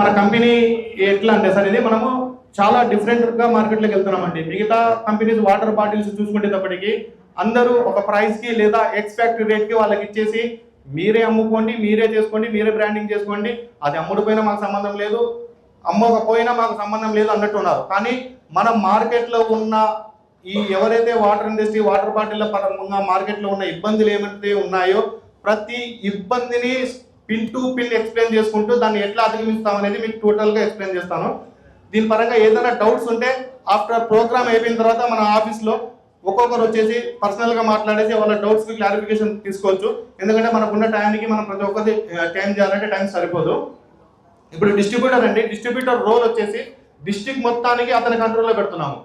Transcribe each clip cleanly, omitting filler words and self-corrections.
మన కంపెనీ ఎట్లా అంటే సార్, ఇది మనము చాలా డిఫరెంట్గా మార్కెట్లోకి వెళ్తున్నామండి. మిగతా కంపెనీస్ వాటర్ బాటిల్స్ చూసుకునేటప్పటికి అందరూ ఒక ప్రైస్కి లేదా ఎక్స్ ఫ్యాక్టరీ రేట్కి వాళ్ళకి ఇచ్చేసి మీరే అమ్ముకోండి, మీరే చేసుకోండి, మీరే బ్రాండింగ్ చేసుకోండి, అది అమ్ముడుపోయినా మాకు సంబంధం లేదు, అమ్మకపోయినా మాకు సంబంధం లేదు అన్నట్టు ఉన్నారు. కానీ మన మార్కెట్లో ఉన్న ఈ ఎవరైతే వాటర్ ఇండస్ట్రీ వాటర్ బాటిల్ పరంగా మార్కెట్లో ఉన్న ఇబ్బందులు ఏమైతే ఉన్నాయో ప్రతి ఇబ్బందిని పిన్ టు పిన్ ఎక్స్ప్లెయిన్ చేసుకుంటూ దాన్ని ఎట్లా అధిగమిస్తాం అనేది మీకు టోటల్గా ఎక్స్ప్లెయిన్ చేస్తాను. దీని పరంగా ఏదైనా డౌట్స్ ఉంటే ఆఫ్టర్ ప్రోగ్రామ్ అయిపోయిన తర్వాత మన ఆఫీస్లో ఒక్కొక్కరు వచ్చేసి పర్సనల్గా మాట్లాడేసి వాళ్ళ డౌట్స్కి క్లారిఫికేషన్ తీసుకోవచ్చు. ఎందుకంటే మనకున్న టైంకి మనం ప్రతి ఒక్కరి టైం చేయాలంటే టైం సరిపోదు. ఇప్పుడు డిస్ట్రిబ్యూటర్ అండి, డిస్ట్రిబ్యూటర్ రోల్ వచ్చేసి డిస్ట్రిక్ట్ మొత్తానికి అతని కంట్రోల్లో పెడుతున్నాము.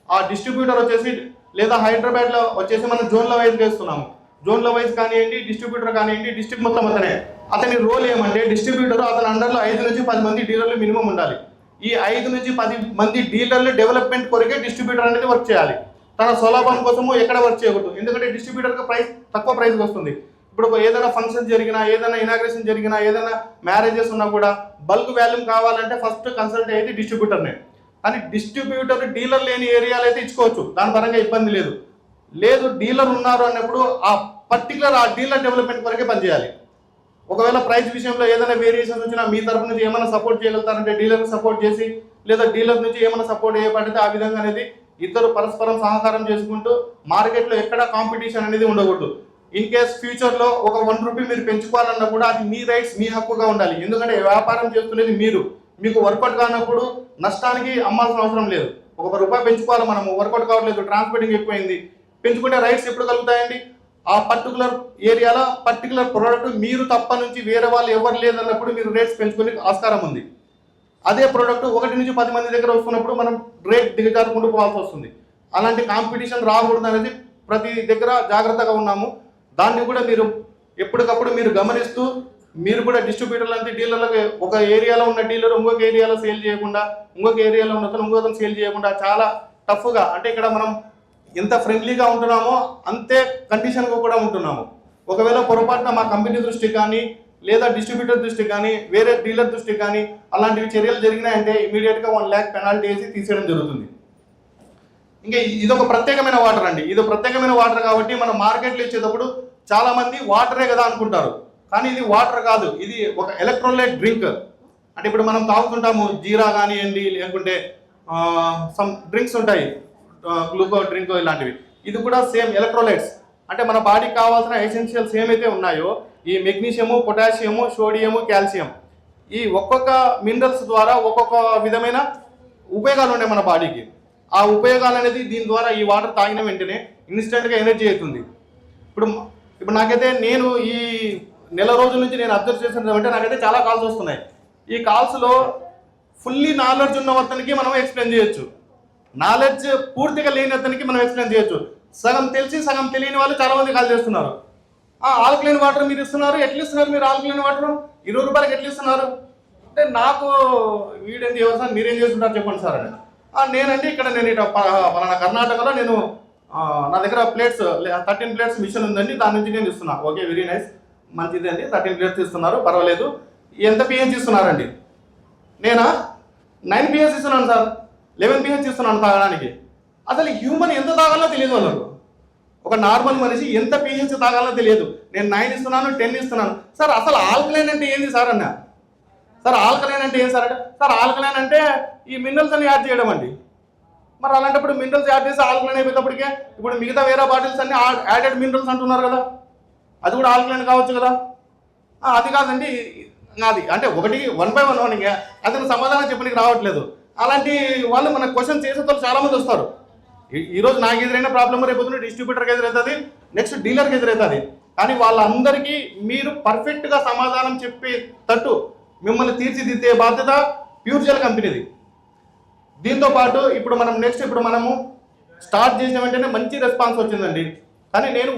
ఆ డిస్ట్రిబ్యూటర్ వచ్చేసి లేదా హైదరాబాద్లో వచ్చేసి మనం జోన్ల వైజ్ వేస్తున్నాము. జోన్ల వైజ్ కానివ్వండి, డిస్ట్రిబ్యూటర్ కానివ్వండి, డిస్ట్రిక్ట్ మొత్తం అతని రోల్ ఏమంటే డిస్ట్రిబ్యూటర్ అతని అండర్లో 5 నుంచి 10 మంది డీలర్లు మినిమం ఉండాలి. ఈ 5 నుంచి 10 మంది డీలర్లు డెవలప్మెంట్ కొరకే డిస్ట్రిబ్యూటర్ అనేది వర్క్ చేయాలి. తన సులభం కోసము ఎక్కడ వర్క్ చేయకూడదు. ఎందుకంటే డిస్ట్రిబ్యూటర్కి ప్రైస్ తక్కువ ప్రైస్కి వస్తుంది. ఇప్పుడు ఏదైనా ఫంక్షన్ జరిగినా, ఏదైనా ఇనాగ్రేషన్ జరిగినా, ఏదైనా మ్యారేజెస్ ఉన్నా కూడా బల్క్ వాల్యూమ్ కావాలంటే ఫస్ట్ కన్సల్ట్ అయ్యేది డిస్ట్రిబ్యూటర్నే. కానీ డిస్ట్రిబ్యూటర్ డీలర్ లేని ఏరియాలో అయితే ఇచ్చుకోవచ్చు, దాని పరంగా ఇబ్బంది లేదు. లేదు డీలర్ ఉన్నారు అన్నప్పుడు ఆ పర్టికులర్ ఆ డీలర్ డెవలప్మెంట్ కొరకే పనిచేయాలి. ఒకవేళ ప్రైస్ విషయంలో ఏదైనా వేరియేషన్స్ వచ్చినా మీ తరఫు నుంచి ఏమైనా సపోర్ట్ చేయగలుగుతారంటే డీలర్ని సపోర్ట్ చేసి, లేదా డీలర్ నుంచి ఏమైనా సపోర్ట్ చేయబడితే ఆ విధంగా అనేది ఇద్దరు పరస్పరం సహకారం చేసుకుంటూ మార్కెట్లో ఎక్కడ కాంపిటీషన్ అనేది ఉండకూడదు. ఇన్ కేస్ ఫ్యూచర్లో ఒక 1 రూపీ మీరు పెంచుకోవాలన్నా కూడా అది మీ రైట్స్, మీ హక్కుగా ఉండాలి. ఎందుకంటే వ్యాపారం చేస్తున్నది మీరు. మీకు వర్కౌట్ కానప్పుడు నష్టానికి అమ్మాల్సిన అవసరం లేదు. ఒక రూపాయి పెంచుకోవాలి, మనము వర్కౌట్ కావట్లేదు, ట్రాన్స్పోర్టింగ్ ఎక్కువైంది, పెంచుకుంటే రైట్స్ ఎప్పుడు కలుగుతాయండి? ఆ పర్టికులర్ ఏరియాలో పర్టికులర్ ప్రోడక్ట్ మీరు తప్ప నుంచి వేరే వాళ్ళు ఎవరు లేదన్నప్పుడు మీరు రేట్స్ పెంచుకునే ఆస్కారం ఉంది. అదే ప్రోడక్ట్ 1 నుంచి 10 మంది దగ్గర వస్తున్నప్పుడు మనం రేట్ దిగజారుకుంటూ పోవాల్సి వస్తుంది. అలాంటి కాంపిటీషన్ రాకూడదు అనేది ప్రతి దగ్గర జాగ్రత్తగా ఉన్నాము. దాన్ని కూడా మీరు ఎప్పటికప్పుడు మీరు గమనిస్తూ మీరు కూడా డిస్ట్రిబ్యూటర్లు అంటే డీలర్లకు ఒక ఏరియాలో ఉన్న డీలర్ ఇంకొక ఏరియాలో సేల్ చేయకుండా, ఇంకొక ఏరియాలో ఉన్న ఇంకొక సేల్ చేయకుండా చాలా టఫ్గా, అంటే ఇక్కడ మనం ఎంత ఫ్రెండ్లీగా ఉంటున్నామో అంతే కండిషన్గా కూడా ఉంటున్నాము. ఒకవేళ పొరపాటున మా కంపెనీ దృష్టికి కానీ లేదా డిస్ట్రిబ్యూటర్ దృష్టికి కానీ వేరే డీలర్ దృష్టికి కానీ అలాంటివి చర్యలు జరిగినాయంటే ఇమీడియట్గా 1 lakh పెనాల్టీ వేసి తీసేయడం జరుగుతుంది. ఇంకా ఇదొక ప్రత్యేకమైన వాటర్ అండి. ఇది ప్రత్యేకమైన వాటర్ కాబట్టి మనం మార్కెట్లో ఇచ్చేటప్పుడు చాలామంది వాటరే కదా అనుకుంటారు. కానీ ఇది వాటర్ కాదు, ఇది ఒక ఎలక్ట్రోలైట్ డ్రింక్. అంటే ఇప్పుడు మనం తాగుతుంటాము జీరా కానివ్వండి, లేకుంటే సమ్ డ్రింక్స్ ఉంటాయి, గ్లూకో డ్రింక్ ఇలాంటివి. ఇది కూడా సేమ్ ఎలక్ట్రోలైట్స్. అంటే మన బాడీకి కావాల్సిన ఎసెన్షియల్స్ ఏమైతే ఉన్నాయో ఈ మెగ్నీషియము, పొటాషియము, సోడియము, కాల్షియం, ఈ ఒక్కొక్క మినరల్స్ ద్వారా ఒక్కొక్క విధమైన ఉపయోగాలు ఉన్నాయి మన బాడీకి. ఆ ఉపయోగాలు అనేది దీని ద్వారా ఈ వాటర్ తాగిన వెంటనే ఇన్స్టెంట్గా ఎనర్జీ అవుతుంది. ఇప్పుడు నాకైతే నేను ఈ నెల రోజుల నుంచి నేను అబ్జర్వ్ చేసినట్టు నాకైతే చాలా కాల్స్ వస్తున్నాయి. ఈ కాల్స్లో ఫుల్లీ నాలెడ్జ్ ఉన్న అతనికి మనం ఎక్స్ప్లెయిన్ చేయొచ్చు, నాలెడ్జ్ పూర్తిగా లేని అతనికి మనం ఎక్స్ప్లెయిన్ చేయొచ్చు. సగం తెలిసి సగం తెలియని వాళ్ళు చాలామంది కాల్ చేస్తున్నారు. ఆల్కలైన్ వాటర్ మీరు ఇస్తున్నారు, ఎట్లా ఇస్తున్నారు మీరు ఆల్కలైన్ వాటర్ 20 రూపాయలకి ఎట్లా ఇస్తున్నారు అంటే, నాకు వీడేంటి ఎవరు సార్ మీరేం చేస్తుంటారు చెప్పండి సార్ అని. నేనండి ఇక్కడ నేను ఇట్లా పలానా కర్ణాటకలో నేను నా దగ్గర ప్లేట్స్ 13 ప్లేట్స్ మిషన్ ఉందండి, దాని నుంచి నేను ఇస్తున్నా. ఓకే, వెరీ నైస్, మంచిది అండి, 13 ప్లేట్స్ ఇస్తున్నారు, పర్వాలేదు. ఎంత పిహెచ్ ఇస్తున్నారండి? నేనా 9 పిహెచ్ ఇస్తున్నాను సార్, 11 పిహెచ్ ఇస్తున్నాను తాగడానికి. అసలు హ్యూమన్ ఎంత తాగాలో తెలియదు వాళ్ళకు. ఒక నార్మల్ మనిషి ఎంత పిహెచ్ తాగాలో తెలియదు. నేను 9 ఇస్తున్నాను, 10 ఇస్తున్నాను. సార్ అసలు ఆల్కలైన్ అంటే ఏంది సార్ అన్న? సార్ ఆల్కలైన్ అంటే ఏం సార్ అంటే, సార్ ఆల్కలైన్ అంటే ఈ మినరల్స్ అని యాడ్ చేయడం అండి. మరి అలాంటప్పుడు మినరల్స్ యాడ్ చేసి ఆల్కలైన్ అయిపోయేటప్పటికే ఇప్పుడు మిగతా వేరే బాటిల్స్ అన్ని యాడెడ్ మినరల్స్ అంటున్నారు కదా, అది కూడా ఆల్కలైన్ కావచ్చు కదా? అది కాదండి నాది అంటే 1 by 1 అతను సమాధానం చెప్పడానికి రావట్లేదు. అలాంటి వాళ్ళు మన క్వశ్చన్ చేసే వాళ్ళు చాలామంది వస్తారు. ఈరోజు నాకు ఎదురైన ప్రాబ్లమ్ రేపు డిస్ట్రిబ్యూటర్కి ఎదురవుతుంది, నెక్స్ట్ డీలర్కి ఎదురవుతుంది. కానీ వాళ్ళందరికీ మీరు పర్ఫెక్ట్గా సమాధానం చెప్పేటట్టు మిమ్మల్ని తీర్చిదిద్దే బాధ్యత ప్యూర్జెల్ కంపెనీది. దీంతో పాటు ఇప్పుడు మనము స్టార్ట్ చేసిన వెంటనే మంచి రెస్పాన్స్ వచ్చిందండి. కానీ నేను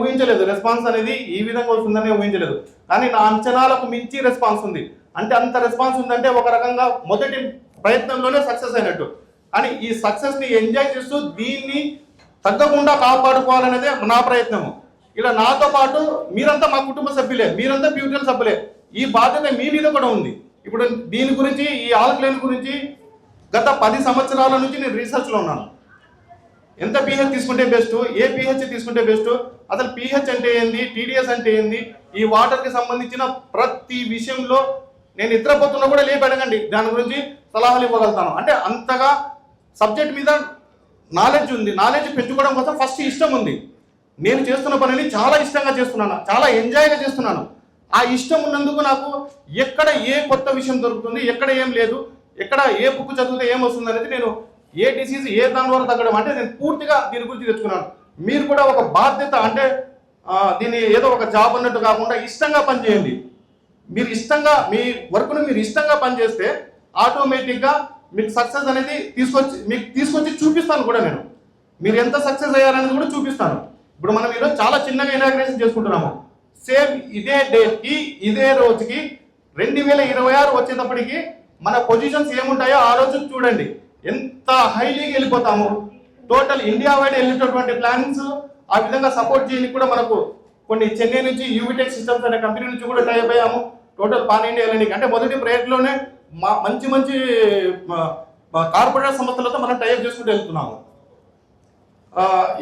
ఊహించలేదు రెస్పాన్స్ అనేది ఈ విధంగా వస్తుందని ఊహించలేదు. కానీ నా అంచనాలకు మించి రెస్పాన్స్ ఉంది. అంటే అంత రెస్పాన్స్ ఉందంటే ఒక రకంగా మొదటి ప్రయత్నంలోనే సక్సెస్ అయినట్టు. కానీ ఈ సక్సెస్ని ఎంజాయ్ చేస్తూ దీన్ని తగ్గకుండా కాపాడుకోవాలనేదే నా ప్రయత్నము. ఇలా నాతో పాటు మీరంతా మా కుటుంబ సభ్యులే, మీరంతా ప్యూర్జెల్ సభ్యులే, ఈ బాధ్యత మీ మీద కూడా ఉంది. ఇప్పుడు దీని గురించి ఈ ఆల్కలైన్ గురించి గత 10 సంవత్సరాల నుంచి నేను రీసెర్చ్లో ఉన్నాను. ఎంత pH తీసుకుంటే బెస్ట్, ఏ pH తీసుకుంటే బెస్ట్, అసలు pH అంటే ఏంది, TDS అంటే ఏంది, ఈ వాటర్కి సంబంధించిన ప్రతి విషయంలో నేను నిద్రపోతున్నా కూడా లేపి అడగండి, దాని గురించి సలహాలు ఇవ్వగలుగుతాను. అంటే అంతగా సబ్జెక్ట్ మీద నాలెడ్జ్ ఉంది. నాలెడ్జ్ పెంచుకోవడం కోసం ఫస్ట్ ఇష్టం ఉంది. నేను చేస్తున్న పనిని చాలా ఇష్టంగా చేస్తున్నాను, చాలా ఎంజాయ్గా చేస్తున్నాను. ఆ ఇష్టం ఉన్నందుకు నాకు ఎక్కడ ఏ కొత్త విషయం దొరుకుతుంది, ఎక్కడ ఏం లేదు, ఎక్కడ ఏ బుక్ చదివితే ఏం వస్తుంది అనేది, నేను ఏ డిసీజ్ ఏ దాని వల్ల తగ్గడం అంటే నేను పూర్తిగా దీని గురించి తెచ్చుకున్నాను. మీరు కూడా ఒక బాధ్యత అంటే దీన్ని ఏదో ఒక జాబ్ అన్నట్టు కాకుండా ఇష్టంగా పనిచేయండి. మీరు ఇష్టంగా మీ వర్క్ను మీరు ఇష్టంగా పనిచేస్తే ఆటోమేటిక్గా మీకు సక్సెస్ అనేది తీసుకొచ్చి చూపిస్తాను కూడా నేను. మీరు ఎంత సక్సెస్ అయ్యారనేది కూడా చూపిస్తాను. ఇప్పుడు మనం ఈరోజు చాలా చిన్నగా ఇనాగ్రేషన్ చేసుకుంటున్నాము. సేమ్ ఇదే డేట్కి ఇదే రోజుకి 2026 వచ్చేటప్పటికి మన పొజిషన్స్ ఏముంటాయో ఆ రోజు చూడండి, ఎంత హైలీగా వెళ్ళిపోతాము. టోటల్ ఇండియా వైడ్ వెళ్ళేటటువంటి ప్లానింగ్స్ ఆ విధంగా సపోర్ట్ చేయడానికి కూడా మనకు కొన్ని చెన్నై నుంచి యూవిటెక్ సిస్టమ్స్ అనే కంపెనీ నుంచి కూడా టైప్ అయ్యాము. టోటల్ పాన్ ఇండియా వెళ్ళడానికి అంటే మొదటి ప్రయత్నంలోనే మంచి మంచి కార్పొరేట్ సంస్థలతో మనం టైప్ చేసుకుంటూ వెళ్తున్నాము.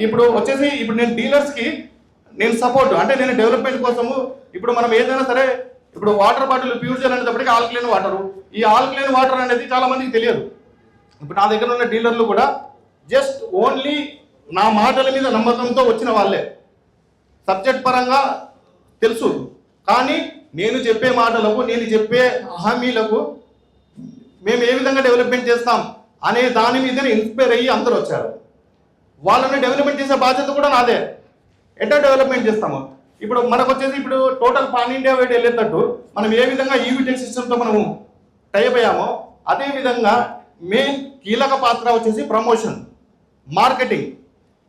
ఇప్పుడు వచ్చేసి ఇప్పుడు నేను డీలర్స్కి నేను సపోర్ట్ అంటే నేను డెవలప్మెంట్ కోసము ఇప్పుడు మనం ఏదైనా సరే ఇప్పుడు వాటర్ బాటిల్ ప్యూర్ చేయాలనేటప్పటికీ ఆల్కలైన్ వాటర్, ఈ ఆల్కలైన్ వాటర్ అనేది చాలా మందికి తెలియదు. ఇప్పుడు నా దగ్గర ఉన్న డీలర్లు కూడా జస్ట్ ఓన్లీ నా మాటల మీద నమ్మకంతో వచ్చిన వాళ్ళే, సబ్జెక్ట్ పరంగా తెలుసు, కానీ నేను చెప్పే మాటలకు నేను చెప్పే హామీలకు మేము ఏ విధంగా డెవలప్మెంట్ చేస్తాం అనే దాని మీదనే ఇన్స్పైర్ అయ్యి అందరూ వచ్చారు. వాళ్ళని డెవలప్మెంట్ చేసే బాధ్యత కూడా నాదే. ఎట్లా డెవలప్మెంట్ చేస్తాము, ఇప్పుడు మనకు వచ్చేసి ఇప్పుడు టోటల్ పాన్ ఇండియా వైడ్ వెళ్ళేటట్టు మనం ఏ విధంగా యూవిటెక్ సిస్టమ్తో మనము టైప్ అయ్యామో అదే విధంగా మెయిన్ కీలక పాత్ర వచ్చేసి ప్రమోషన్, మార్కెటింగ్.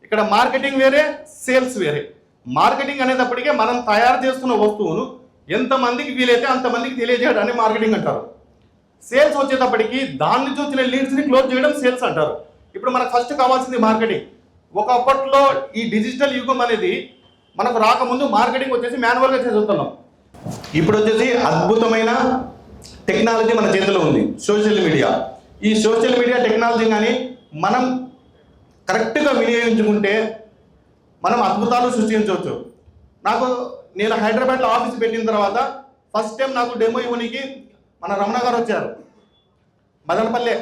ఇక్కడ మార్కెటింగ్ వేరే, సేల్స్ వేరే. మార్కెటింగ్ అనేటప్పటికే మనం తయారు చేస్తున్న వస్తువును ఎంతమందికి వీలైతే అంతమందికి తెలియజేయడాన్ని మార్కెటింగ్ అంటారు. సేల్స్ వచ్చేటప్పటికి దాన్ని చూసిన లీడ్స్ని క్లోజ్ చేయడం సేల్స్ అంటారు. ఇప్పుడు మనకు ఫస్ట్ కావాల్సింది మార్కెటింగ్. ఒకప్పట్లో ఈ డిజిటల్ యుగం అనేది మనకు రాకముందు మార్కెటింగ్ వచ్చేసి మాన్యువల్గా చేస్తున్నాం. ఇప్పుడు వచ్చేసి అద్భుతమైన టెక్నాలజీ మన చేతిలో ఉంది, సోషల్ మీడియా. ఈ సోషల్ మీడియా టెక్నాలజీ కానీ మనం కరెక్ట్గా వినియోగించుకుంటే మనం అద్భుతాలు సృష్టించవచ్చు. నేను హైదరాబాద్లో ఆఫీస్ పెట్టిన తర్వాత ఫస్ట్ టైం నాకు డెమో ఇవ్వడానికి మన రమణ గారు వచ్చారు, మదనపల్లె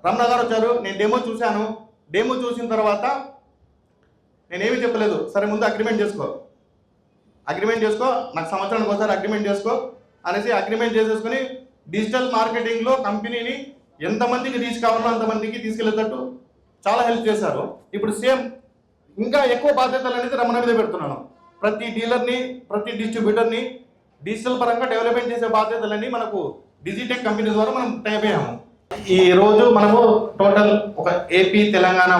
రమణ గారు వచ్చారు. నేను డెమో చూశాను. డెమో చూసిన తర్వాత నేనేమీ చెప్పలేదు, సరే ముందు అగ్రిమెంట్ చేసుకో, నాకు సంవత్సరానికి ఒకసారి అగ్రిమెంట్ చేసుకో అనేసి అగ్రిమెంట్ చేసేసుకుని డిజిటల్ మార్కెటింగ్లో కంపెనీని ఎంతమందికి రీచ్ కావాలో అంతమందికి తీసుకెళ్లేటట్టు చాలా హెల్ప్ చేశారు. ఇప్పుడు సేమ్ ఇంకా ఎక్కువ బాధ్యతలు అనేది రమణ మీద పెడుతున్నాను. ప్రతి డీలర్ని, ప్రతి డిస్ట్రిబ్యూటర్ని డిజిటల్ పరంగా డెవలప్మెంట్ చేసే బాధ్యతలన్నీ మనకు డిజిటెక్ కంపెనీ ద్వారా మనం టైప్ అయ్యాము. ఈ రోజు మనము టోటల్ ఒక ఏపీ తెలంగాణ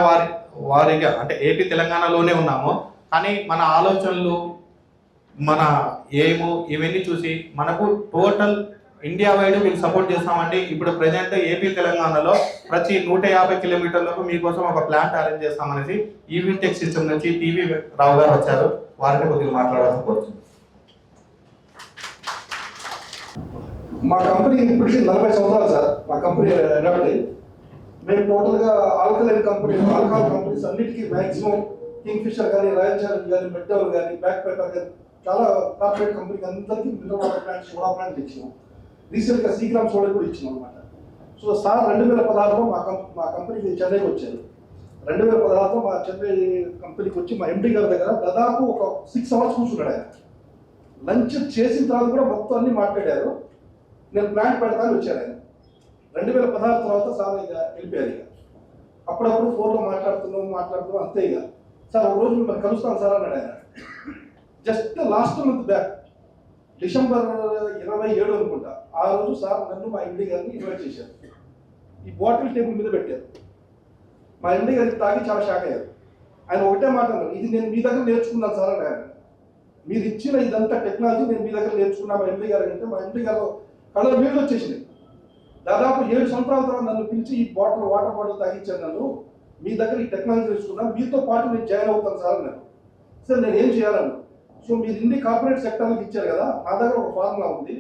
వారిగా అంటే ఏపీ తెలంగాణలోనే ఉన్నాము, కానీ మన ఆలోచనలు మన ఎయిము ఇవన్నీ చూసి మనకు టోటల్ ఇండియా వైడ్ మీకు సపోర్ట్ చేస్తామండి. ఇప్పుడు ప్రజెంట్ ఏపీ తెలంగాణలో ప్రతి 150 కిలోమీటర్లకు మీకోసం ఒక ప్లాంట్ అరేంజ్ చేస్తామనేసి యూవిటెక్ సిస్టమ్ నుంచి టీవీ రావు గారు వచ్చారు, వారిని కొద్దిగా మాట్లాడాల్సి కోరుతుంది. మా కంపెనీ ఇప్పటికీ 40 సంవత్సరాలు సార్. మా కంపెనీ ఎనబడి మేము టోటల్గా ఆల్కలైన్ ఆల్కహాల్ కంపెనీస్ అన్నిటికీ మ్యాక్సిమం కింగ్ ఫిషర్ కానీ, రాయల్ ఛాలెంజ్ కానీ, మెక్డవల్ కానీ, బ్యాక్ పేపర్ కానీ చాలా కార్పొరేట్ కంపెనీకి అందరికీ mineral water plants, soda plants ఇచ్చినాం. రీసెంట్గా సీగ్రామ్ సోడా కూడా ఇచ్చినాం అనమాట. సో సార్ 2016లో మా కంపెనీకి చెన్నైకి వచ్చారు. 2016లో మా చెన్నై కంపెనీకి వచ్చి మా ఎండి గారి దగ్గర దాదాపు ఒక 6 అవర్స్ కూర్చున్నాడు. ఆయన లంచ్ చేసిన తర్వాత కూడా మొత్తం అన్ని మాట్లాడారు. నేను ప్లాంట్ పెడతాను వచ్చాను. ఆయన 2016 తర్వాత సార్ ఇక వెళ్ళిపోయారు. ఇక అప్పుడప్పుడు ఫోన్లో మాట్లాడుతున్నాం అంతే. ఇక సార్ ఒక రోజు మిమ్మల్ని కలుస్తాను సార్ అన్నాడు ఆయన. Just last month back December 27 అనుకుంటా, ఆ రోజు సార్ నన్ను మా ఎండి గారిని ఇన్వైట్ చేశారు. ఈ బాటిల్ టేబుల్ మీద పెట్టారు. మా ఎండి గారికి తాగి చాలా షాక్ అయ్యారు. ఆయన ఒకటే మాట అన్నారు, ఇది నేను మీ దగ్గర నేర్చుకున్నాను సార్ అని. ఆయన మీరు ఇచ్చిన ఇదంతా టెక్నాలజీ నేను మీ దగ్గర నేర్చుకున్నా మా ఎండి గారు అంటే మా ఎండి గారు కళ్ళ నీళ్ళు వచ్చేసినాయి. దాదాపు 7 సంవత్సరాల తర్వాత నన్ను పిలిచి ఈ వాటర్ బాటిల్ తాగించాను, నన్ను మీ దగ్గర ఈ టెక్నాలజీ నేర్చుకున్నాను, మీతో పాటు నేను జాయిన్ అవుతాను సార్ అన్నారు. సార్ నేను ఏం చేయాలన్నా, సో మీరు ఇన్ని కార్పొరేట్ సెక్టర్లకు ఇచ్చారు కదా, నా దగ్గర ఒక ఫార్ములా ఉంది.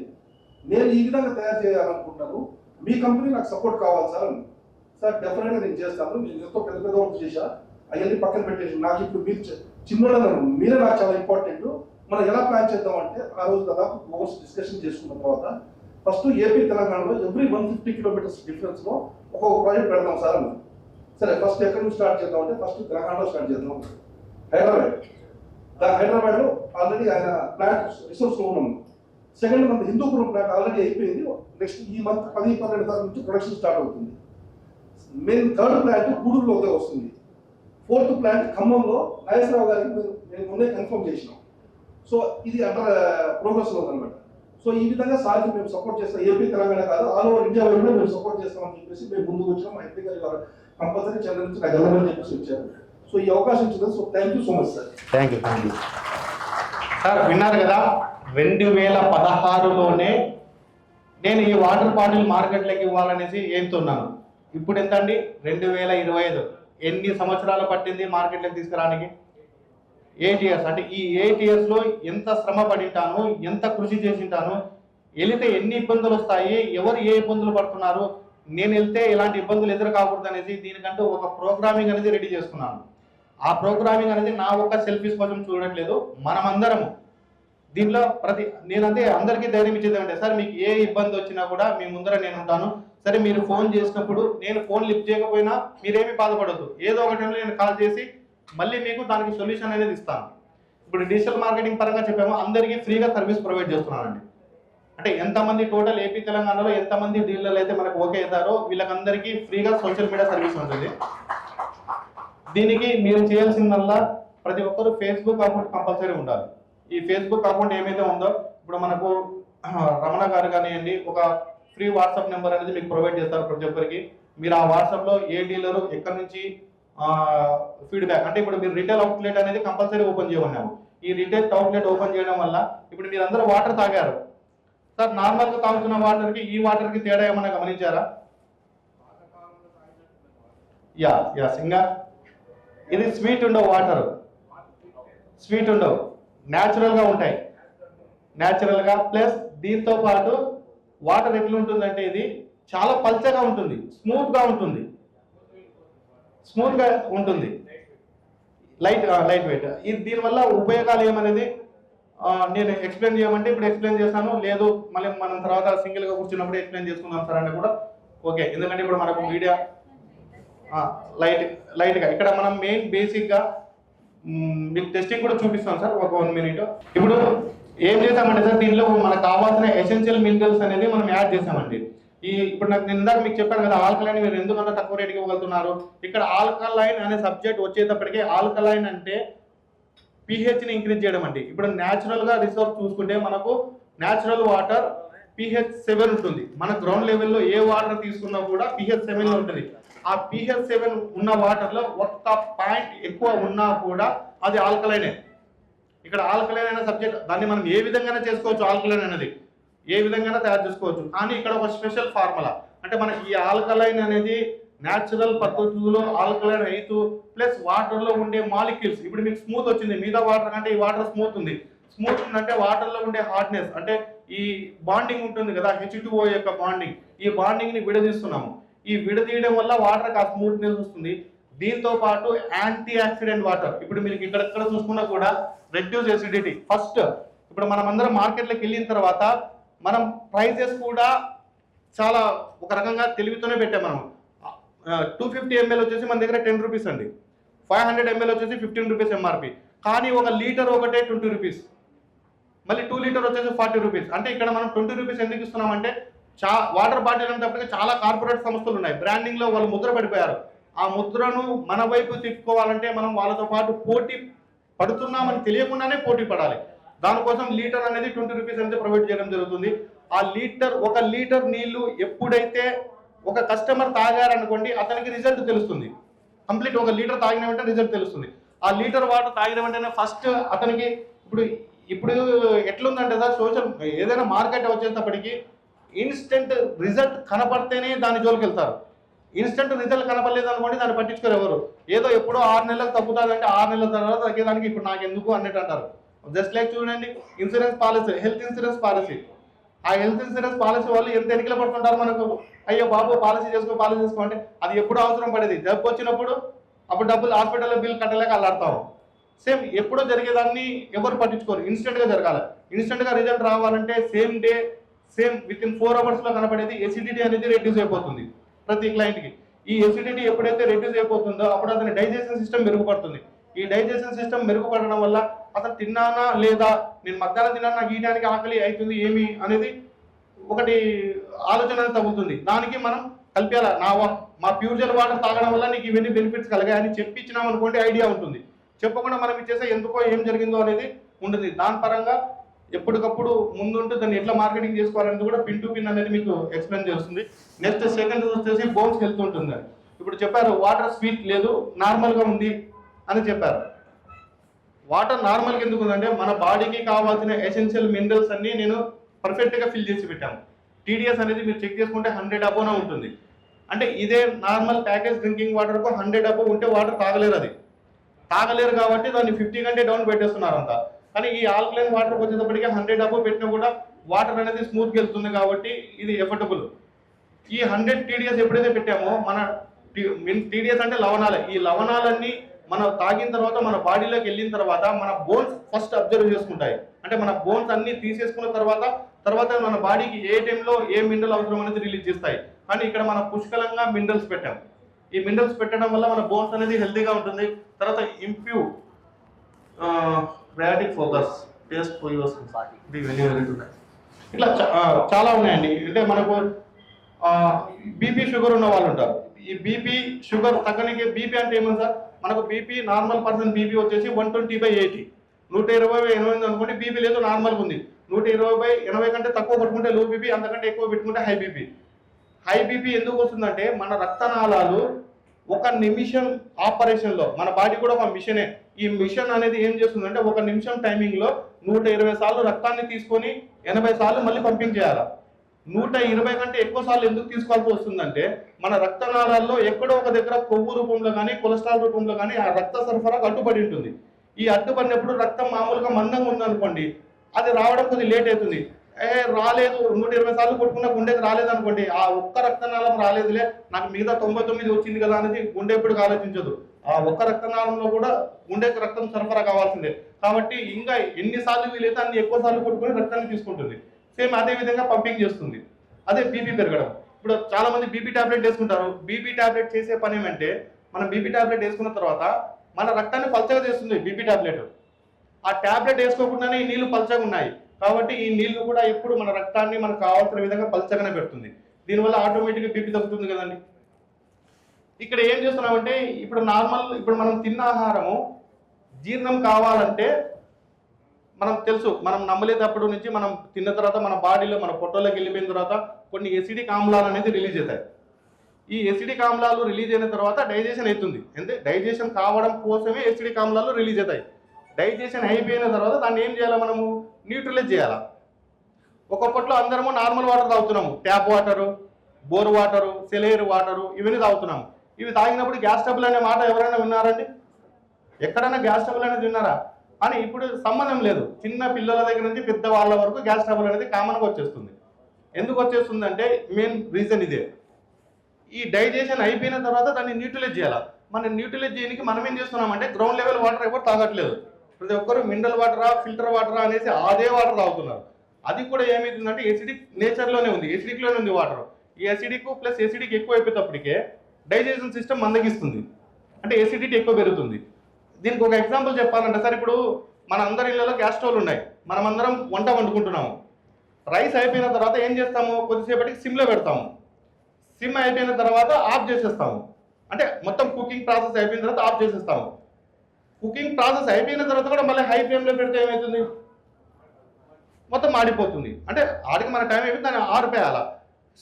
నేను ఈ విధంగా తయారు చేయాలనుకుంటున్నాను, మీ కంపెనీ నాకు సపోర్ట్ కావాలి సార్ అని. సార్ డెఫినెట్గా నేను చేస్తాను, నేను ఎంతో పెద్ద పెద్ద వర్క్ చేశా, అవన్నీ పక్కన పెట్టేసి నాకు ఇప్పుడు మీరు చిన్నోళ్ళను మీరే నాకు చాలా ఇంపార్టెంట్. మనం ఎలా ప్లాన్ చేద్దాం అంటే ఆ రోజు దాదాపు అవర్స్ డిస్కషన్ చేసుకున్న తర్వాత ఫస్ట్ ఏపీ తెలంగాణలో ఎవ్రీ 150 కిలోమీటర్స్ డిఫరెన్స్లో ఒక్కొక్క ప్రాజెక్ట్ పెడదాం సార్ అని. సరే ఫస్ట్ ఎక్కడి నుంచి స్టార్ట్ చేద్దాం అంటే ఫస్ట్ తెలంగాణలో స్టార్ట్ చేద్దాం, హైదరాబాద్లో ఆల్రెడీ ఆయన ప్లాంట్ రిసోర్స్లో ఉన్నాం. సెకండ్ మన హిందూపురం ప్లాంట్ ఆల్రెడీ అయిపోయింది, నెక్స్ట్ ఈ మంత్ 10-12 తారీఖు నుంచి ప్రొడక్షన్ స్టార్ట్ అవుతుంది. మెయిన్ థర్డ్ ప్లాంట్ గూడూరులో వస్తుంది. ఫోర్త్ ప్లాంట్ ఖమ్మంలో నాగేశ్వరరావు గారికి మేము ముందే కన్ఫర్మ్ చేసినాం. సో ఇది అండర్ ప్రోగ్రెస్లో ఉందన్నమాట. సో ఈ విధంగా సార్కి మేము సపోర్ట్ చేస్తాం, ఏపీ తెలంగాణ కాదు ఆల్ ఓవర్ ఇండియా కూడా మేము సపోర్ట్ చేస్తామని చెప్పేసి మేము ముందుకు వచ్చినాం. మా ఎంపీ గారు వారు కంపల్సరీ చెన్నై నుంచి నాకు వెళ్ళమని చెప్పేసి వచ్చారు. సో ఈ అవకాశం ఇచ్చింది. So thank you so much sir. Thank you sir. విన్నారు కదా, 2016లోనే నేను ఈ వాటర్ బాటిల్ మార్కెట్లోకి ఇవ్వాలనేసి ఏంతున్నాను. ఇప్పుడు ఎంత అండి, 2025. ఎన్ని సంవత్సరాలు పట్టింది మార్కెట్లోకి తీసుకురానికి? 8 years. అంటే ఈ 8 yearsలో ఎంత శ్రమ పడింటాను, ఎంత కృషి చేసింటాను, వెళితే ఎన్ని ఇబ్బందులు వస్తాయి, ఎవరు ఏ ఇబ్బందులు పడుతున్నారు, నేను వెళ్తే ఇలాంటి ఇబ్బందులు ఎదురు కాకూడదు అనేసి దీనికంటూ ఒక ప్రోగ్రామింగ్ అనేది రెడీ చేసుకున్నాను. ఆ ప్రోగ్రామింగ్ అనేది నా ఒక్క సెల్ఫీస్ కోసం చూడట్లేదు, మనమందరము దీంట్లో నేనంతే అందరికీ ధైర్యం ఇచ్చేది అంటే సార్ మీకు ఏ ఇబ్బంది వచ్చినా కూడా మీ ముందర నేను ఉంటాను. సరే మీరు ఫోన్ చేసినప్పుడు నేను ఫోన్ లిఫ్ట్ చేయకపోయినా మీరేమీ బాధపడద్దు, ఏదో ఒక టైంలో నేను కాల్ చేసి మళ్ళీ మీకు దానికి సొల్యూషన్ అనేది ఇస్తాను. ఇప్పుడు డిజిటల్ మార్కెటింగ్ పరంగా చెప్పాము, అందరికీ ఫ్రీగా సర్వీస్ ప్రొవైడ్ చేస్తున్నానండి. అంటే ఎంతమంది టోటల్ ఏపీ తెలంగాణలో ఎంతమంది డీలర్లు అయితే మనకు ఓకే అవుతారో వీళ్ళకందరికీ ఫ్రీగా సోషల్ మీడియా సర్వీస్ ఉంటుంది. దీనికి మీరు చేయాల్సిందల్లా ప్రతి ఒక్కరు ఫేస్బుక్ అకౌంట్ కంపల్సరీ ఉండాలి. ఈ ఫేస్బుక్ అకౌంట్ ఏమైతే ఉందో ఇప్పుడు మనకు రమణ గారు కానివ్వండి ఒక ఫ్రీ వాట్సాప్ నెంబర్ అనేది మీకు ప్రొవైడ్ చేస్తారు ప్రతి ఒక్కరికి. మీరు ఆ వాట్సాప్లో ఏ డీలరు ఎక్కడి నుంచి ఫీడ్బ్యాక్ అంటే ఇప్పుడు మీరు రిటైల్ అవుట్లెట్ అనేది కంపల్సరీ ఓపెన్ చేయమన్నాము. ఈ రిటైల్ అవుట్లెట్ ఓపెన్ చేయడం వల్ల ఇప్పుడు మీరు అందరూ వాటర్ తాగారు సార్, నార్మల్గా తాగుతున్న వాటర్కి ఈ వాటర్కి తేడా ఏమన్నా గమనించారా? యా సింగా ఇది స్వీట్ ఉండవు, వాటర్ స్వీట్ ఉండవు, న్యాచురల్గా ఉంటాయి. న్యాచురల్గా ప్లస్ దీంతో పాటు వాటర్ ఎట్లుంటుందంటే ఇది చాలా పల్చగా ఉంటుంది, స్మూత్గా ఉంటుంది, లైట్ వెయిట్. ఇది దీనివల్ల ఉపయోగాలు ఏమనేది నేను ఎక్స్ప్లెయిన్ చేయమంటే ఇప్పుడు ఎక్స్ప్లెయిన్ చేస్తాను, లేదు మళ్ళీ మనం తర్వాత సింగిల్గా కూర్చున్నప్పుడు ఎక్స్ప్లెయిన్ చేసుకుందాం సార్ అంటే కూడా ఓకే. ఎందుకంటే ఇప్పుడు మనకు మీడియా లైట్గా ఇక్కడ మనం మెయిన్ బేసిక్గా మీకు టెస్టింగ్ కూడా చూపిస్తాం సార్ ఒక 1 minute. ఇప్పుడు ఏం చేసామంటే సార్ దీనిలో మనకు కావాల్సిన ఎసెన్షియల్ మినరల్స్ అనేది మనం యాడ్ చేసామండి. ఇప్పుడు నాకు ఇందాక మీకు చెప్పాను కదా ఆల్కలైన్ మీరు ఎందుకంత తక్కువ రేటుకి ఇవ్వగలుగుతున్నారు. ఇక్కడ ఆల్కలైన్ అనే సబ్జెక్ట్ వచ్చేటప్పటికే ఆల్కలైన్ అంటే pHని ఇంక్రీజ్ చేయడం అండి. ఇప్పుడు న్యాచురల్గా రిసోర్స్ చూసుకుంటే మనకు న్యాచురల్ వాటర్ pH 7 ఉంటుంది. మన గ్రౌండ్ లెవెల్లో ఏ వాటర్ తీసుకున్నా కూడా pH 7లో ఉంటుంది. ఆ pH 7 ఉన్న వాటర్లో ఒక్క పాయింట్ ఎక్కువ ఉన్నా కూడా అది ఆల్కలైనే. ఇక్కడ ఆల్కలైన్ అనే సబ్జెక్ట్ దాన్ని మనం ఏ విధంగా చేసుకోవచ్చు, ఆల్కలైన్ అనేది ఏ విధంగా తయారు చేసుకోవచ్చు. కానీ ఇక్కడ ఒక స్పెషల్ ఫార్ములా అంటే మన ఈ ఆల్కలైన్ అనేది న్యాచురల్ పద్ధతుల్లో ఆల్కలైన్ అవుతూ ప్లస్ వాటర్లో ఉండే మాలిక్యూల్స్ ఇప్పుడు మీకు స్మూత్ వచ్చింది, మిగతా వాటర్ కంటే ఈ వాటర్ స్మూత్ ఉంది. స్మూత్ ఉందంటే వాటర్లో ఉండే హార్డ్నెస్ అంటే ఈ బాండింగ్ ఉంటుంది కదా H2O యొక్క బాండింగ్, ఈ బాండింగ్ని విడదీస్తున్నాము. ఈ విడదీయడం వల్ల వాటర్కి ఆ స్మూత్నెస్ వస్తుంది. దీంతో పాటు యాంటీ ఆక్సిడెంట్ వాటర్ ఇప్పుడు మీరు ఇక్కడ చూసుకున్నా కూడా రెడ్యూస్ ఎసిడిటీ. ఫస్ట్ ఇప్పుడు మనం అందరం మార్కెట్లోకి వెళ్ళిన తర్వాత మనం ప్రైసెస్ కూడా చాలా ఒక రకంగా తెలివితోనే పెట్టాం. మనం 250 ml వచ్చేసి మన దగ్గర 10 రూపీస్ అండి, 500 ml వచ్చేసి 15 రూపీస్ ఎంఆర్పి. కానీ ఒక లీటర్ ఒకటే 20 రూపీస్, మళ్ళీ 2 లీటర్ వచ్చేసి 40 రూపీస్. అంటే ఇక్కడ మనం 20 రూపీస్ ఎందుకు ఇస్తున్నామంటే వాటర్ బాటిల్ అనేటప్పటికీ చాలా కార్పొరేట్ సంస్థలు ఉన్నాయి, బ్రాండింగ్లో వాళ్ళు ముద్ర పడిపోయారు. ఆ ముద్రను మన వైపు తిప్పుకోవాలంటే మనం వాళ్ళతో పాటు పోటీ పడుతున్నామని తెలియకుండానే పోటీ పడాలి. దానికోసం లీటర్ అనేది 20 రూపీస్ అనేది ప్రొవైడ్ చేయడం జరుగుతుంది. ఆ ఒక లీటర్ నీళ్లు ఎప్పుడైతే ఒక కస్టమర్ తాగారనుకోండి అతనికి రిజల్ట్ తెలుస్తుంది. కంప్లీట్ ఒక లీటర్ తాగిన వెంటనే రిజల్ట్ తెలుస్తుంది. ఆ లీటర్ వాటర్ తాగిన వెంటనే ఫస్ట్ అతనికి ఇప్పుడు ఎట్లుందంటే సార్ సోషల్ ఏదైనా మార్కెట్ వచ్చేటప్పటికి ఇన్స్టెంట్ రిజల్ట్ కనపడితేనే దాని జోలికి వెళ్తారు. ఇన్స్టెంట్ రిజల్ట్ కనపడలేదు అనుకోండి దాన్ని పట్టించుకోరు ఎవరు. ఏదో ఎప్పుడో 6 నెలలకు తగ్గుతుందంటే 6 నెలల తర్వాత తగ్గేదానికి ఇప్పుడు నాకు ఎందుకు అన్నట్టు అంటారు. జస్ట్ లైక్ చూడండి insurance policy, health insurance policy ఆ హెల్త్ ఇన్సూరెన్స్ పాలసీ వాళ్ళు ఎంత ఎన్నికలు పడుతుంటారు మనకు, అయ్యో బాబు పాలసీ చేసుకో అంటే అది ఎప్పుడు అవసరం పడేది, జబ్బు వచ్చినప్పుడు అప్పుడు డబ్బులు హాస్పిటల్లో బిల్ కట్టలేక అల్లాడతాము. సేమ్ ఎప్పుడో జరిగేదాన్ని ఎవరు పట్టించుకోరు, ఇన్స్టెంట్గా జరగాలి. ఇన్స్టెంట్గా రిజల్ట్ రావాలంటే same day same with in 4 అవర్స్లో కనపడేది ఎసిడిటీ అనేది రెడ్యూస్ అయిపోతుంది ప్రతి క్లయింట్కి. ఈ ఎసిడిటీ ఎప్పుడైతే రెడ్యూస్ అయిపోతుందో అప్పుడు అతని డైజెషన్ సిస్టమ్ మెరుగుపడుతుంది. ఈ డైజెషన్ సిస్టమ్ మెరుగుపడడం వల్ల అతను తిన్నానా లేదా, నేను మధ్యాహ్నం తిన్నాను నాకు ఈ టైంకి ఆకలి అవుతుంది ఏమి అనేది ఒకటి ఆలోచన అనేది తగ్గుతుంది. దానికి మనం కలిపేలా మా ప్యూర్జల్ వాటర్ తాగడం వల్ల నీకు ఇవన్నీ బెనిఫిట్స్ కలిగాయి అని చెప్పి ఇచ్చినాం అనుకోండి, ఐడియా ఉంటుంది. చెప్పకుండా మనం ఇచ్చేస్తే ఎందుకో ఏం జరిగిందో అనేది ఉంటుంది. దాని పరంగా ఎప్పటికప్పుడు ముందుంటూ దాన్ని ఎట్లా మార్కెటింగ్ చేసుకోవాలనేది కూడా పిన్ టు పిన్ అనేది మీకు ఎక్స్ప్లెయిన్ చేస్తుంది. నెక్స్ట్ సెకండ్ వచ్చేసి బోన్స్ హెల్త్ ఉంటుంది. ఇప్పుడు చెప్పారు వాటర్ స్వీట్ లేదు నార్మల్గా ఉంది అని చెప్పారు. వాటర్ నార్మల్గా ఎందుకు ఉందంటే మన బాడీకి కావాల్సిన ఎసెన్షియల్ మినరల్స్ అన్ని నేను పర్ఫెక్ట్గా ఫిల్ చేసి పెట్టాను. టీడీఎస్ అనేది మీరు చెక్ చేసుకుంటే 100 అబోనే ఉంటుంది. అంటే ఇదే నార్మల్ ప్యాకేజ్ డ్రింకింగ్ వాటర్కు 100 అబో ఉంటే వాటర్ తాగలేరు కాబట్టి దాన్ని 50 కంటే డౌన్ పెట్టేస్తున్నారు అంతా. కానీ ఈ ఆల్కలైన్ వాటర్కి వచ్చేటప్పటికి 100 అబో పెట్టినా కూడా వాటర్ అనేది స్మూత్గా వెళ్తుంది కాబట్టి ఇది ఎఫర్టబుల్. ఈ 100 టీడీఎస్ ఎప్పుడైతే పెట్టామో మన టీడీఎస్ అంటే లవణాలే, ఈ లవణాలన్నీ మనం తాగిన తర్వాత మన బాడీలోకి వెళ్ళిన తర్వాత మన బోన్స్ ఫస్ట్ అబ్జర్వ్ చేసుకుంటాయి. అంటే మన బోన్స్ అన్ని తీసేసుకున్న తర్వాత మన బాడీకి ఏ టైంలో ఏ మినరల్ అవసరం అనేది రిలీజ్ చేస్తాయి. కానీ ఇక్కడ మనం పుష్కలంగా మినరల్స్ పెట్టాం. ఈ మినరల్స్ పెట్టడం వల్ల మన బోన్స్ అనేది హెల్తీగా ఉంటుంది. తర్వాత ఇంప్రూవ్ ర్యాడిక్ ఫోకస్ టేస్ట్ ఇట్లా చాలా ఉన్నాయండి. అంటే మనకు బీపీ షుగర్ ఉన్న వాళ్ళు ఉంటారు. ఈ బీపీ షుగర్ తగ్గనికి బీపీ అంటే ఏమన్నా సార్, మనకు బీపీ నార్మల్ పర్సన్ బీపీ వచ్చేసి 120/80, 120/80 అనుకోండి. బీపీ లేదు నార్మల్గా ఉంది. 120/80 కంటే తక్కువ పెట్టుకుంటే లో బీపీ, అంతకంటే ఎక్కువ పెట్టుకుంటే హై బీపీ. హై బీపీ ఎందుకు వస్తుందంటే మన రక్తనాళాలు ఒక నిమిషం ఆపరేషన్లో, మన బాడీ కూడా ఒక మిషనే. ఈ మిషన్ అనేది ఏం చేస్తుందంటే ఒక నిమిషం టైమింగ్లో 120 సార్లు రక్తాన్ని తీసుకొని 80 సార్లు మళ్ళీ పంపింగ్ చేయాలి. 120 కంటే ఎక్కువ సార్లు ఎందుకు తీసుకోవాల్సి వస్తుందంటే మన రక్తనాళాల్లో ఎక్కడో ఒక దగ్గర కొవ్వు రూపంలో కానీ కొలెస్ట్రాల్ రూపంలో కానీ ఆ రక్త సరఫరాకు అడ్డుపడి ఉంటుంది. ఈ అడ్డుపడినప్పుడు రక్తం మామూలుగా మందంగా ఉందనుకోండి, అది రావడం కొద్దిగా లేట్ అవుతుంది. రాలేదు 120 సార్లు కొట్టుకున్నా గుండెకి రాలేదు అనుకోండి, ఆ ఒక్క రక్తనాళం రాలేదులే నాకు మిగతా 99 వచ్చింది కదా అనేది గుండె ఎప్పటికి ఆలోచించదు. ఆ ఒక్క రక్తనాళంలో కూడా గుండెకి రక్తం సరఫరా కావాల్సిందే. కాబట్టి ఇంకా ఎన్నిసార్లు వీలైతే అన్ని ఎక్కువ సార్లు కొట్టుకుని రక్తాన్ని తీసుకుంటుంది. సేమ్ అదే విధంగా పంపింగ్ చేస్తుంది. అదే బీపీ పెరగడం. ఇప్పుడు చాలా మంది బీపీ టాబ్లెట్ వేసుకుంటారు. బీపీ టాబ్లెట్ చేసే పని ఏమంటే మనం బీపీ టాబ్లెట్ వేసుకున్న తర్వాత మన రక్తాన్ని పల్చగా చేస్తుంది బీపీ టాబ్లెట్. ఆ టాబ్లెట్ వేసుకోకుండానే ఈ నీళ్లు పల్చగా ఉన్నాయి కాబట్టి ఈ నీళ్లు కూడా ఎప్పుడు మన రక్తాన్ని మనకు కావాల్సిన విధంగా పల్చగానే పెడుతుంది. దీనివల్ల ఆటోమేటిక్గా బీపీ తగ్గుతుంది కదండి. ఇక్కడ ఏం చేస్తున్నామంటే ఇప్పుడు మనం తిన్న ఆహారము జీర్ణం కావాలంటే మనం తెలుసు, మనం నమ్మలేటప్పుడు నుంచి మనం తిన్న తర్వాత మన బాడీలో మన పొట్టలోకి వెళ్ళిపోయిన తర్వాత కొన్ని ఎసిడిక్ ఆమ్లాలు అనేది రిలీజ్ అవుతాయి. ఈ ఎసిడిక్ ఆమ్లాలు రిలీజ్ అయిన తర్వాత డైజెషన్ అవుతుంది. అంటే డైజెషన్ కావడం కోసమే ఎసిడిక్ ఆమ్లాలు రిలీజ్ అవుతాయి. డైజెషన్ అయిపోయిన తర్వాత దాన్ని ఏం చేయాలి, మనము న్యూట్రలైజ్ చేయాలి. ఒకప్పట్లో అందరము నార్మల్ వాటర్ తాగుతున్నాము, ట్యాప్ వాటరు, బోర్ వాటరు, సెలేరు వాటరు ఇవన్నీ తాగుతున్నాము. ఇవి తాగినప్పుడు గ్యాస్ ట్రబుల్ అనే మాట ఎవరైనా విన్నారండి? ఎక్కడైనా గ్యాస్ ట్రబుల్ అనేది విన్నారా? అని ఇప్పుడు సంబంధం లేదు. చిన్న పిల్లల దగ్గర నుంచి పెద్ద వాళ్ళ వరకు గ్యాస్ ట్రబుల్ అనేది కామన్గా వచ్చేస్తుంది. ఎందుకు వచ్చేస్తుంది అంటే మెయిన్ రీజన్ ఇదే. ఈ డైజెషన్ అయిపోయిన తర్వాత దాన్ని న్యూట్రలైజ్ చేయాలి. మనం న్యూట్రలైజ్ చేయడానికి మనం ఏం చేస్తున్నామంటే గ్రౌండ్ లెవెల్ వాటర్ ఎవరు తాగట్లేదు. ప్రతి ఒక్కరు మినరల్ వాటరా ఫిల్టర్ వాటరా అనేసి అదే వాటర్ తాగుతున్నారు. అది కూడా ఏమవుతుందంటే ఎసిడిక్ నేచర్లోనే ఉంది, ఎసిడిక్లోనే ఉంది వాటర్. ఈ ఎసిడిక్ ప్లస్ ఎసిడిక్ ఎక్కువ అయిపోయేటప్పటికే డైజెషన్ సిస్టమ్ మందగిస్తుంది, అంటే ఎసిడిటీ ఎక్కువ పెరుగుతుంది. దీనికి ఒక ఎగ్జాంపుల్ చెప్పాలంటే సార్, ఇప్పుడు మన అందరి ఇళ్ళలో గ్యాస్ స్టవ్లు ఉన్నాయి, మనం అందరం వంట వండుకుంటున్నాము. రైస్ అయిపోయిన తర్వాత ఏం చేస్తాము, కొద్దిసేపటికి సిమ్లో పెడతాము. సిమ్ అయిపోయిన తర్వాత ఆఫ్ చేసేస్తాము. అంటే మొత్తం కుకింగ్ ప్రాసెస్ అయిపోయిన తర్వాత ఆఫ్ చేసేస్తాము. కుకింగ్ ప్రాసెస్ అయిపోయిన తర్వాత కూడా మళ్ళీ హై ఫ్లేమ్లో పెడితే ఏమవుతుంది, మొత్తం మాడిపోతుంది. అంటే ఆడికి మన టైం అయిపోయింది, దాన్ని ఆరిపోయాలా.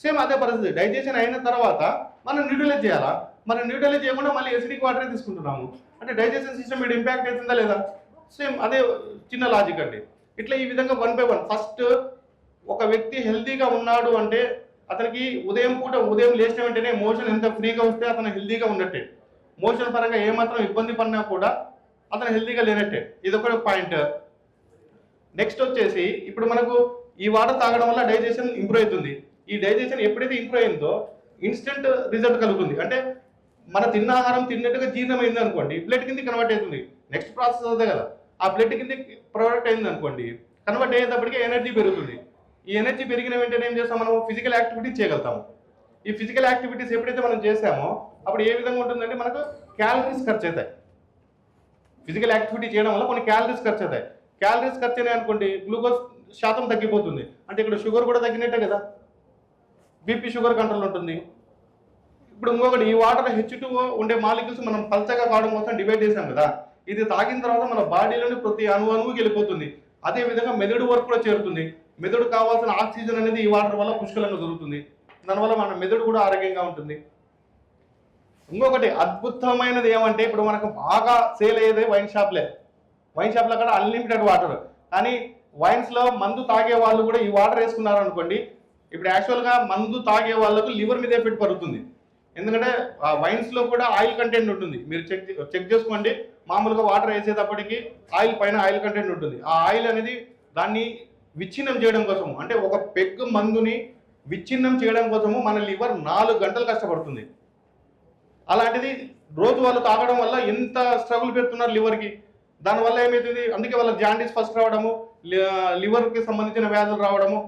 సేమ్ అదే పరిస్థితి. డైజెషన్ అయిన తర్వాత మనం న్యూట్రలైజ్ చేయాలా. మనం న్యూట్రలైజ్ చేయకుండా మళ్ళీ ఎసిడిక్ వాటరే తీసుకుంటున్నాము. అంటే డైజెషన్ సిస్టమ్ మీద ఇంపాక్ట్ అవుతుందా లేదా? సేమ్ అదే చిన్న లాజిక్ అండి. ఇట్లా ఈ విధంగా 1 by 1 ఫస్ట్ ఒక వ్యక్తి హెల్తీగా ఉన్నాడు అంటే అతనికి ఉదయం లేచిన వెంటనే మోషన్ ఎంత ఫ్రీగా వస్తే అతను హెల్తీగా ఉన్నట్టే. మోషన్ పరంగా ఏమాత్రం ఇబ్బంది పడినా కూడా అతను హెల్తీగా లేనట్టే. ఇది ఒక పాయింట్. నెక్స్ట్ వచ్చేసి ఇప్పుడు మనకు ఈ వాటర్ తాగడం వల్ల డైజెషన్ ఇంప్రూవ్ అవుతుంది. ఈ డైజెషన్ ఎప్పుడైతే ఇంప్రూవ్ అయిందో ఇన్స్టెంట్ రిజల్ట్ కలుగుతుంది. అంటే మన తిన్న ఆహారం తిన్నట్టుగా జీర్ణమైంది అనుకోండి, బ్లడ్ కింద కన్వర్ట్ అవుతుంది. నెక్స్ట్ ప్రాసెస్ అవుతుంది కదా, ఆ బ్లడ్ కింద ప్రొడక్ట్ అయింది అనుకోండి, కన్వర్ట్ అయ్యేటప్పటికి ఎనర్జీ పెరుగుతుంది. ఈ ఎనర్జీ పెరిగిన వెంటనే ఏం చేస్తాం, మనం ఫిజికల్ యాక్టివిటీస్ చేయగలుగుతాము. ఈ ఫిజికల్ యాక్టివిటీస్ ఎప్పుడైతే మనం చేసామో అప్పుడు ఏ విధంగా ఉంటుందంటే మనకు క్యాలరీస్ ఖర్చు అవుతాయి. ఫిజికల్ యాక్టివిటీ చేయడం వల్ల కొన్ని క్యాలరీస్ ఖర్చు అవుతాయి. క్యాలరీస్ ఖర్చు అయినాయి అనుకోండి, గ్లూకోజ్ శాతం తగ్గిపోతుంది. అంటే ఇక్కడ షుగర్ కూడా తగ్గినట్టే కదా, బీపీ షుగర్ కంట్రోల్ ఉంటుంది. ఇప్పుడు ఇంకొకటి, ఈ వాటర్ H2O ఉండే మాలిక్యూల్స్ మనం పల్చగా కావడం కోసం డివైడ్ చేసాం కదా, ఇది తాగిన తర్వాత మన బాడీలోని ప్రతి అణువుకి వెళ్ళిపోతుంది. అదే విధంగా మెదడు వరకు కూడా చేరుతుంది. మెదడు కావాల్సిన ఆక్సిజన్ అనేది ఈ వాటర్ వల్ల పుష్కలంగా దొరుకుతుంది. దానివల్ల మన మెదడు కూడా ఆరోగ్యంగా ఉంటుంది. ఇంకొకటి అద్భుతమైనది ఏమంటే, ఇప్పుడు మనకు బాగా సేల్ అయ్యేది వైన్ షాప్లో కూడా అన్లిమిటెడ్ వాటర్. కానీ వైన్స్లో మందు తాగే వాళ్ళు కూడా ఈ వాటర్ వేసుకున్నారు అనుకోండి, ఇప్పుడు యాక్చువల్గా మందు తాగే వాళ్ళకు లివర్ మీద ఎఫెక్ట్ పడుతుంది. ఎందుకంటే ఆ వైన్స్లో కూడా ఆయిల్ కంటెంట్ ఉంటుంది. మీరు చెక్ చేసుకోండి. మామూలుగా వాటర్ వేసేటప్పటికి ఆయిల్ పైన ఆయిల్ కంటెంట్ ఉంటుంది. ఆ ఆయిల్ అనేది దాన్ని విచ్ఛిన్నం చేయడం కోసము, అంటే ఒక పెగ్ మందుని విచ్ఛిన్నం చేయడం కోసము మన లివర్ 4 గంటలు కష్టపడుతుంది. అలాంటిది రోజు వాళ్ళు తాగడం వల్ల ఎంత స్ట్రగుల్ పెడుతున్నారు లివర్కి. దానివల్ల ఏమవుతుంది, అందుకే వాళ్ళకి జాండీస్ ఫస్ట్ రావడము, లివర్కి సంబంధించిన వ్యాధులు రావడము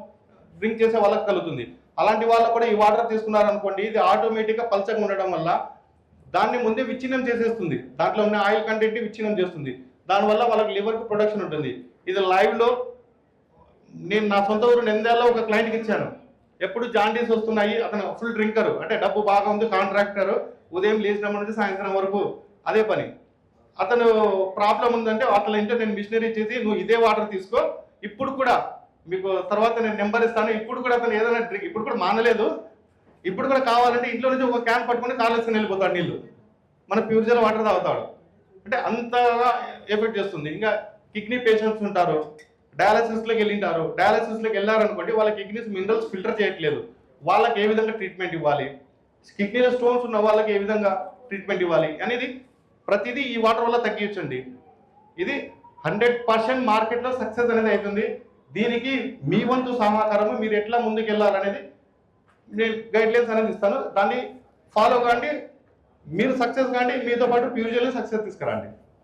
డ్రింక్ చేసే వాళ్ళకి కలుగుతుంది. అలాంటి వాళ్ళు కూడా ఈ వాటర్ తీసుకున్నారనుకోండి, ఇది ఆటోమేటిక్గా పల్చగా ఉండడం వల్ల దాన్ని ముందే విచ్ఛిన్నం చేసేస్తుంది. దాంట్లో ఉన్న ఆయిల్ కంటెంట్ విచ్ఛిన్నం చేస్తుంది. దానివల్ల వాళ్ళకి లివర్కి ప్రొడక్షన్ ఉంటుంది. ఇది లైవ్లో నేను నా సొంత ఊరు నంద్యాలలో ఒక క్లయింట్కి ఇచ్చాను. ఎప్పుడు జాండీస్ వస్తున్నాయి, అతను ఫుల్ డ్రింకరు, అంటే డబ్బు బాగా ఉంది, కాంట్రాక్టర్, ఉదయం లేచినప్పటి నుంచి సాయంత్రం వరకు అదే పని. అతను ప్రాబ్లం ఉందంటే అట్లా ఇంటే నేను మిషనరీ చేసి నువ్వు ఇదే వాటర్ తీసుకో, ఇప్పుడు కూడా మీకు తర్వాత నేను నెంబర్ ఇస్తాను, ఇప్పుడు కూడా అతను ఏదైనా డ్రింక్ ఇప్పుడు కూడా మానలేదు, ఇప్పుడు కూడా కావాలంటే ఇంట్లో నుంచి ఒక క్యాన్ పట్టుకొని కాలేసుకుని వెళ్ళిపోతాడు నీళ్ళు, మన ప్యూరిజర్ వాటర్ తాగుతాడు. అంటే అంతగా ఎఫెక్ట్ చేస్తుంది. ఇంకా కిడ్నీ పేషెంట్స్ ఉంటారు, డయాలసిస్లోకి వెళ్ళింటారు. డయాలసిస్లోకి వెళ్ళారనుకోండి, వాళ్ళ కిడ్నీస్ మినరల్స్ ఫిల్టర్ చేయట్లేదు. వాళ్ళకి ఏ విధంగా ట్రీట్మెంట్ ఇవ్వాలి, కిడ్నీలో స్టోన్స్ ఉన్న వాళ్ళకి ఏ విధంగా ట్రీట్మెంట్ ఇవ్వాలి అనేది ప్రతిదీ ఈ వాటర్ వల్ల తగ్గించండి. ఇది 100% మార్కెట్లో సక్సెస్ అనేది అవుతుంది. దీనికి మీ వంతు సహకారము, మీరు ఎట్లా ముందుకు వెళ్ళాలనేది నేను గైడ్లైన్స్ అనేది ఇస్తాను. దాన్ని ఫాలో కాండి, మీరు సక్సెస్ కాండి, మీతో పాటు ప్యూరిజర్ని సక్సెస్ తీసుకురండి.